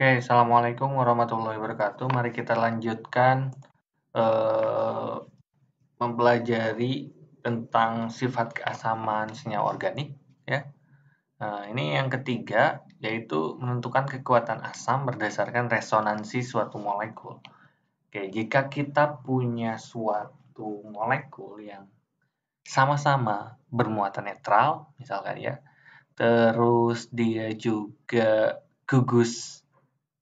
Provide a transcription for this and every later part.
Oke, Assalamualaikum warahmatullahi wabarakatuh. Mari kita lanjutkan mempelajari tentang sifat keasaman senyawa organik. Ya. Nah, ini yang ketiga, yaitu menentukan kekuatan asam berdasarkan resonansi suatu molekul. Oke, jika kita punya suatu molekul yang sama-sama bermuatan netral, misalkan ya, terus dia juga gugus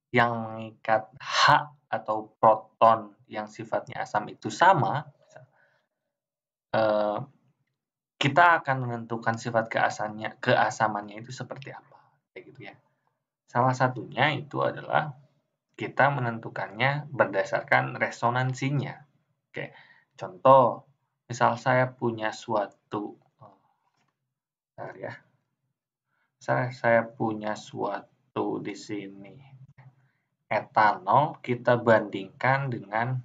yang mengikat H atau proton yang sifatnya asam itu sama, kita akan menentukan sifat keasamannya itu seperti apa, kayak gitu ya. Salah satunya itu adalah kita menentukannya berdasarkan resonansinya. Oke, contoh, misal saya punya suatu, saya punya suatu di sini etanol, kita bandingkan dengan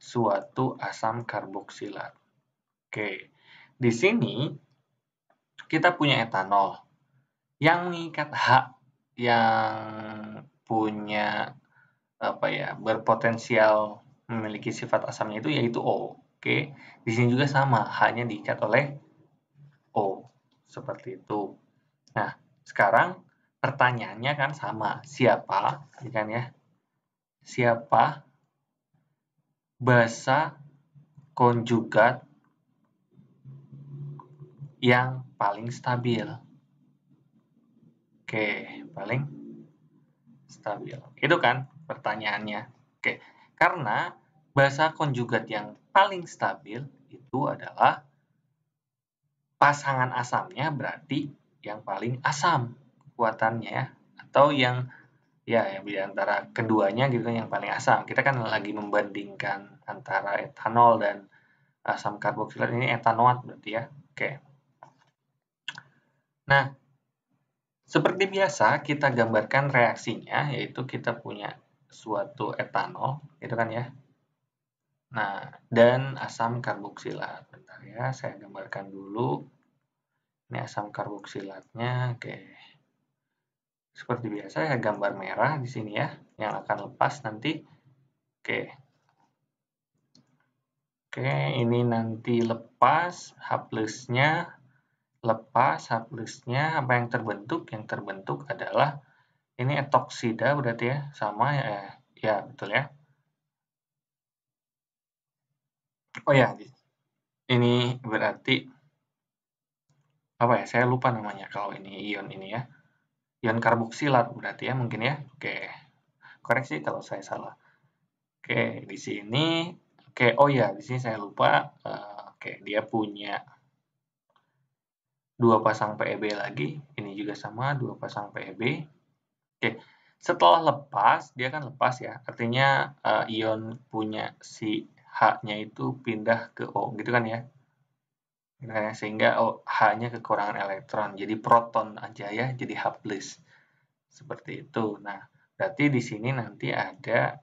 suatu asam karboksilat. Oke, di sini kita punya etanol yang mengikat H yang punya berpotensial memiliki sifat asamnya itu yaitu O. Oke, di sini juga sama, H-nya diikat oleh O. Seperti itu. Nah, sekarang pertanyaannya kan sama, siapa basa konjugat yang paling stabil? Oke, paling stabil. Itu kan pertanyaannya. Oke, karena basa konjugat yang paling stabil itu adalah pasangan asamnya berarti yang paling asam kekuatannya, atau yang di antara keduanya gitu yang paling asam. Kita kan lagi membandingkan antara etanol dan asam karboksilat, ini etanoat berarti ya. Oke. Nah, seperti biasa kita gambarkan reaksinya, yaitu kita punya suatu etanol, gitu kan ya. Nah, dan asam karboksilat. Bentar ya, saya gambarkan dulu. Ini asam karboksilatnya, oke. Seperti biasa ya, gambar merah di sini ya, yang akan lepas nanti. Oke. Oke, ini nanti lepas, H plusnya lepas, H plusnya apa yang terbentuk? Yang terbentuk adalah ini etoksida berarti ya, sama ya, ya betul ya. Oh ya, ini berarti apa ya? Saya lupa namanya kalau ini ion ini ya. Ion karboksilat berarti ya mungkin ya. Oke. Koreksi kalau saya salah. Oke, di sini oke, oh ya, di sini saya lupa. Oke, dia punya dua pasang PEB lagi. Ini juga sama, dua pasang PEB. Oke, setelah lepas, dia kan lepas ya. Artinya ion punya si H-nya itu pindah ke O, gitu kan ya. Sehingga H-nya kekurangan elektron. Jadi proton aja ya, jadi H+. Seperti itu. Nah, berarti di sini nanti ada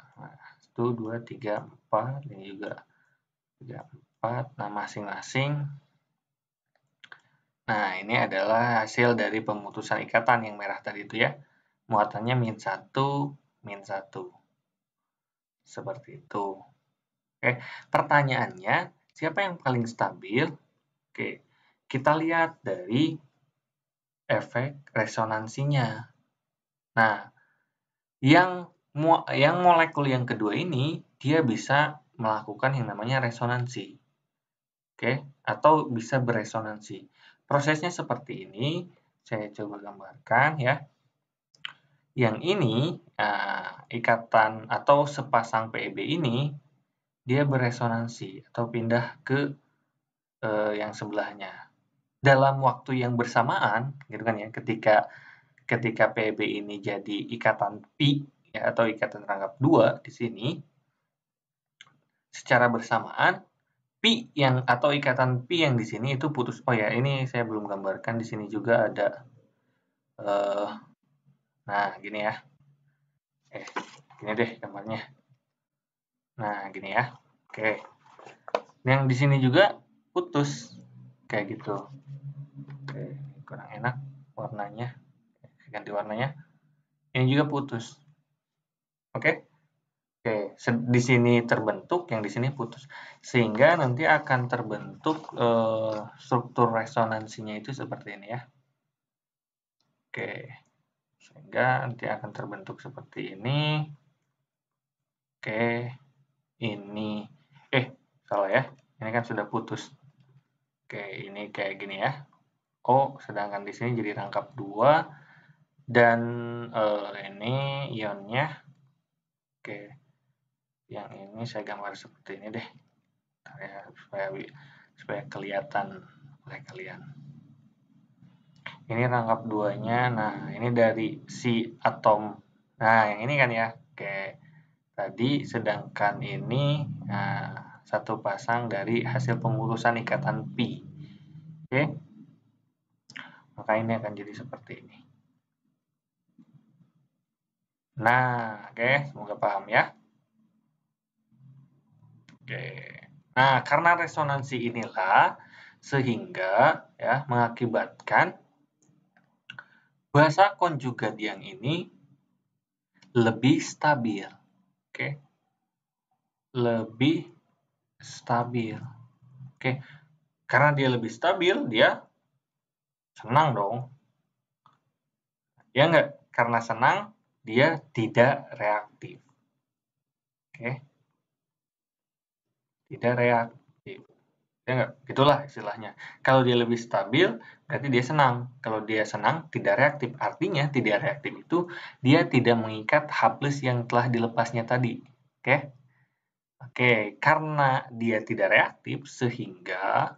1, 2, 3, 4. Ini juga 3, 4. Nah, masing-masing. Nah, ini adalah hasil dari pemutusan ikatan yang merah tadi itu ya. Muatannya -1, -1. Seperti itu. Oke, pertanyaannya, siapa yang paling stabil? Oke, kita lihat dari efek resonansinya. Nah, yang molekul yang kedua ini, dia bisa melakukan yang namanya resonansi. Oke, atau bisa beresonansi. Prosesnya seperti ini, saya coba gambarkan ya. Yang ini, ikatan atau sepasang PEB ini, dia beresonansi atau pindah ke yang sebelahnya. Dalam waktu yang bersamaan, gitu kan ya, ketika PEB ini jadi ikatan pi ya, atau ikatan rangkap 2 di sini, secara bersamaan pi atau ikatan pi yang di sini itu putus. Oh ya, ini saya belum gambarkan, di sini juga ada nah gini ya. Gini deh gambarnya. Nah, gini ya. Oke. Yang di sini juga putus kayak gitu. Oke, kurang enak warnanya. Ganti warnanya. Ini juga putus. Oke? Oke, di sini terbentuk, yang di sini putus. Sehingga nanti akan terbentuk struktur resonansinya itu seperti ini ya. Oke, sehingga nanti akan terbentuk seperti ini. Oke, ini. Salah ya. Ini kan sudah putus. Oke, ini kayak gini ya. Sedangkan di sini jadi rangkap 2. Dan ini ionnya. Oke, yang ini saya gambar seperti ini deh. Ya, supaya kelihatan oleh kalian. Ini rangkap 2-nya. Nah, ini dari si atom. Nah, yang ini kan ya. Oke. Tadi sedangkan ini satu pasang dari hasil pengurusan ikatan pi. Oke. Maka ini akan jadi seperti ini. Nah, oke, semoga paham ya. Oke. Nah, karena resonansi inilah sehingga ya mengakibatkan bahasa konjugat yang ini lebih stabil. Oke. Lebih stabil. Oke. Karena dia lebih stabil, dia senang dong. Ya enggak? Karena senang, dia tidak reaktif. Oke. Tidak reaktif. Ya enggak? Itulah istilahnya. Kalau dia lebih stabil, berarti dia senang. Kalau dia senang, tidak reaktif. Artinya, tidak reaktif itu dia tidak mengikat H+ yang telah dilepasnya tadi. Oke? Oke, karena dia tidak reaktif, sehingga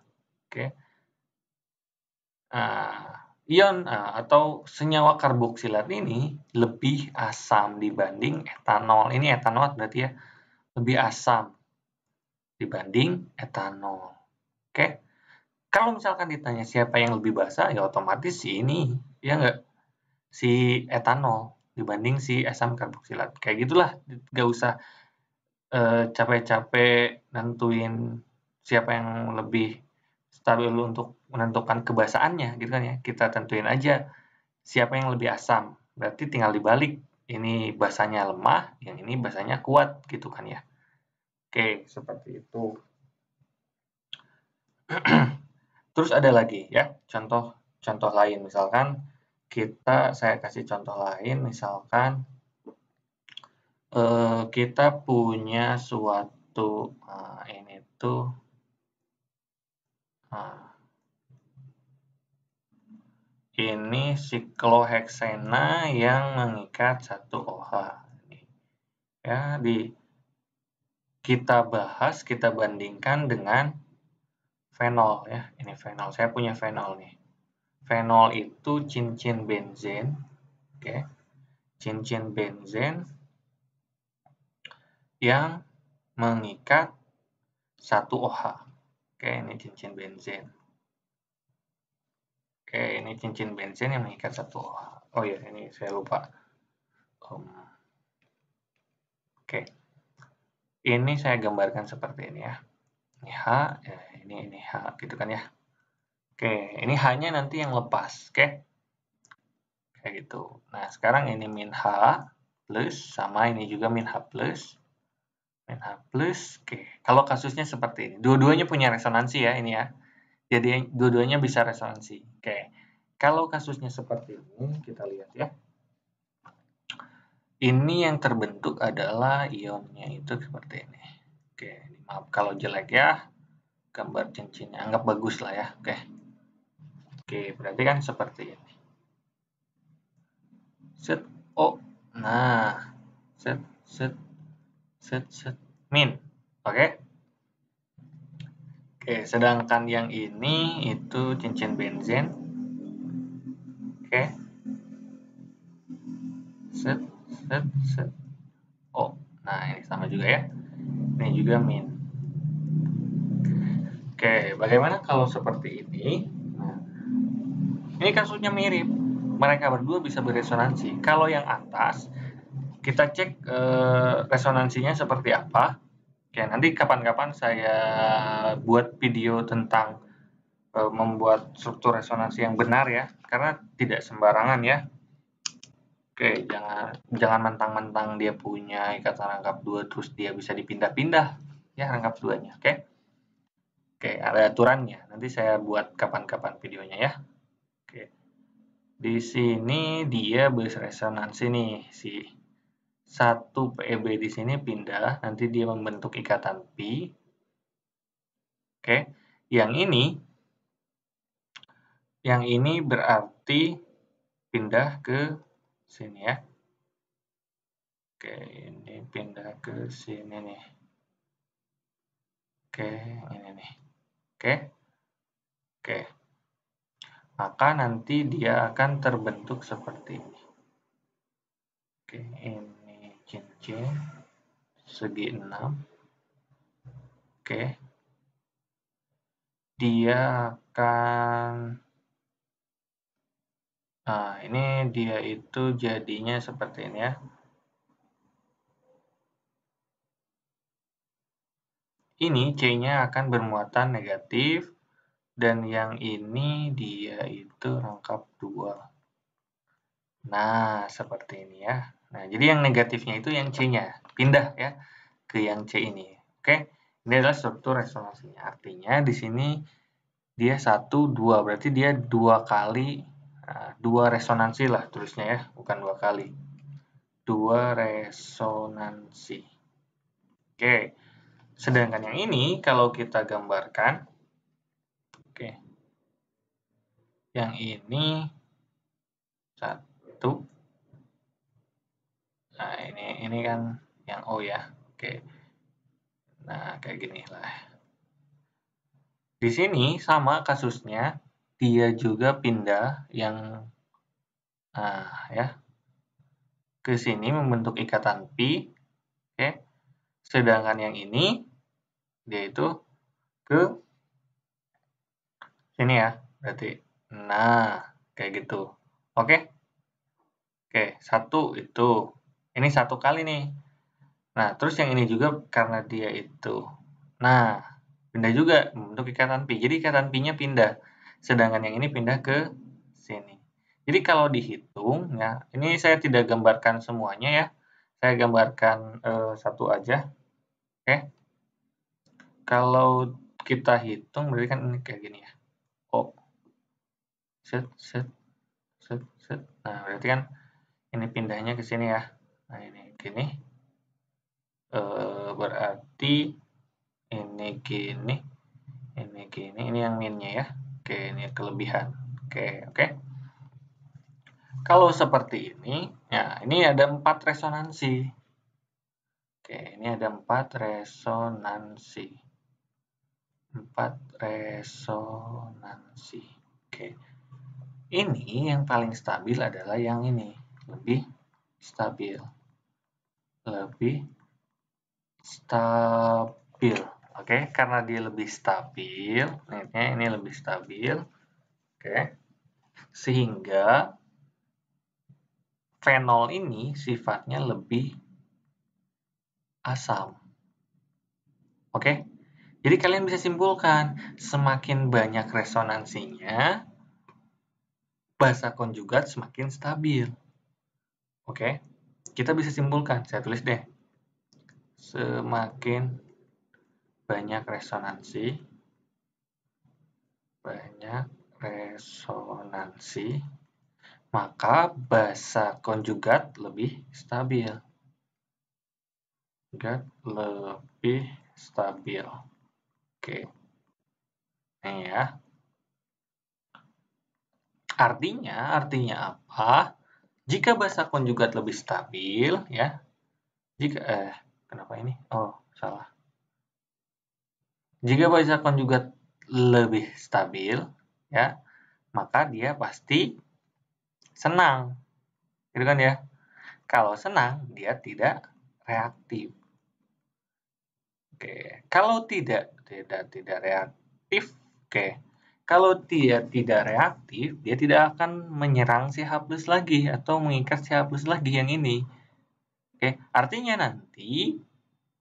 ion atau senyawa karboksilat ini lebih asam dibanding etanol. Ini etanol berarti ya, lebih asam dibanding etanol. Oke? Kalau misalkan ditanya siapa yang lebih basa, ya otomatis si ini, ya enggak? Si etanol dibanding si asam karboksilat. Kayak gitulah, nggak usah capek-capek nentuin siapa yang lebih stabil untuk menentukan kebasaannya, gitu kan ya. Kita tentuin aja siapa yang lebih asam. Berarti tinggal dibalik. Ini basanya lemah, yang ini basanya kuat, gitu kan ya. Oke, seperti itu. Terus ada lagi ya, contoh lain. Misalkan saya kasih contoh lain, misalkan kita punya suatu ini tuh ini sikloheksena yang mengikat satu OH. Ya, kita bahas, kita bandingkan dengan fenol ya. Ini fenol. Saya punya fenol nih. Fenol itu cincin benzen. Oke. Cincin benzen yang mengikat satu OH. Oke, ini cincin benzen. Oke, ini cincin benzen yang mengikat satu OH. Oh ya, ini saya lupa. Oke. Ini saya gambarkan seperti ini ya. Ini H, ya, ini H, gitu kan ya. Oke, ini H-nya nanti yang lepas, oke? Kayak gitu. Nah, sekarang ini min H plus, sama ini juga min H plus. Min H plus, oke. Kalau kasusnya seperti ini, dua-duanya punya resonansi ya, ini ya. Jadi, dua-duanya bisa resonansi. Oke. Kalau kasusnya seperti ini, kita lihat ya. Ini yang terbentuk adalah ionnya itu seperti ini. Oke, maaf kalau jelek ya. Gambar cincinnya, anggap bagus lah ya. Oke, berarti kan seperti ini. Set, nah, set, min. Oke, sedangkan yang ini itu cincin benzen. Oke, set. Nah ini sama juga ya. Ini juga min. Oke, bagaimana kalau seperti ini? Nah, ini kasusnya mirip. Mereka berdua bisa beresonansi. Kalau yang atas, kita cek resonansinya seperti apa. Oke, nanti kapan-kapan saya buat video tentang membuat struktur resonansi yang benar ya, karena tidak sembarangan ya. Oke, jangan mentang-mentang dia punya ikatan rangkap 2 terus dia bisa dipindah-pindah ya rangkap 2-nya, oke? Oke, ada aturannya. Nanti saya buat kapan-kapan videonya ya. Oke. Di sini dia berresonansi nih, si satu PEB di sini pindah, nanti dia membentuk ikatan pi. Oke, yang ini berarti pindah ke sini ya. Oke, ini pindah ke sini nih. Oke, ini nih. Oke. Oke. Maka nanti dia akan terbentuk seperti ini. Oke, ini cincin segi 6. Oke. Dia akan ini dia itu jadinya seperti ini ya. Ini C-nya akan bermuatan negatif dan yang ini dia itu rangkap 2. Nah, seperti ini ya. Nah, jadi yang negatifnya itu yang C-nya, pindah ya ke yang C ini. Oke, ini adalah struktur resonansinya. Artinya di sini dia 1, 2, berarti dia 2 kali, 2 resonansi lah tulisnya ya, bukan 2 kali. 2 resonansi. Oke, sedangkan yang ini kalau kita gambarkan, oke, yang ini 1. Nah, ini kan yang O ya. Oke. Nah, kayak gini lah. Di sini sama kasusnya, dia juga pindah yang ya ke sini membentuk ikatan pi. Oke. Sedangkan yang ini dia itu ke sini ya. Berarti nah, kayak gitu. Oke? Oke, 1 itu. Ini 1 kali nih. Nah, terus yang ini juga karena dia itu. Nah, pindah juga membentuk ikatan pi. Jadi ikatan pi-nya pindah. Sedangkan yang ini pindah ke sini. Jadi kalau dihitung ya, ini saya tidak gambarkan semuanya ya. Saya gambarkan satu aja. Oke. Kalau kita hitung berarti kan ini kayak gini ya. Oh. Set, set, set, set. Nah, berarti kan ini pindahnya ke sini ya. Nah, ini gini. Berarti ini gini. Ini gini. Ini yang minnya ya. Oke, ini kelebihan. Oke. Kalau seperti ini, ya ini ada 4 resonansi. Oke, ini ada 4 resonansi. 4 resonansi. Oke. Ini yang paling stabil adalah yang ini. Lebih stabil. Oke, karena dia lebih stabil, ini lebih stabil. Oke. Sehingga fenol ini sifatnya lebih asam. Oke. Jadi kalian bisa simpulkan, semakin banyak resonansinya, basa konjugat semakin stabil. Oke. Kita bisa simpulkan, saya tulis deh. Semakin banyak resonansi, maka basa konjugat lebih stabil. Oke. Ini ya. Artinya apa? Jika basa konjugat lebih stabil, ya. Kenapa ini? Oh, salah. Jika basa konjugat lebih stabil, ya, maka dia pasti senang. Gitu kan ya? Kalau senang, dia tidak reaktif. Oke, kalau tidak reaktif, oke. Kalau dia tidak reaktif, dia tidak akan menyerang si H+ lagi atau mengikat si H+ lagi yang ini. Oke, artinya nanti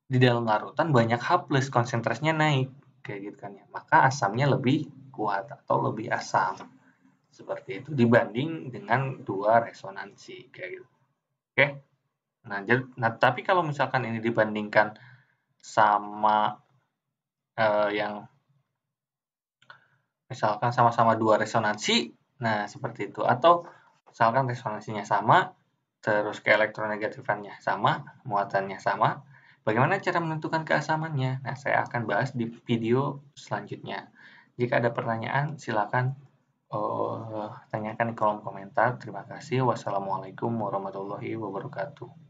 di dalam larutan banyak H+, konsentrasinya naik, kayak gitu kan ya. Maka asamnya lebih kuat atau lebih asam. Seperti itu dibanding dengan 2 resonansi kayak gitu. Oke. Nah, tapi kalau misalkan ini dibandingkan sama yang misalkan sama-sama dua resonansi, nah seperti itu. Atau misalkan resonansinya sama, terus keelektronegatifan-nya sama, muatannya sama, bagaimana cara menentukan keasamannya? Nah, saya akan bahas di video selanjutnya. Jika ada pertanyaan, silakan tanyakan di kolom komentar. Terima kasih. Wassalamualaikum warahmatullahi wabarakatuh.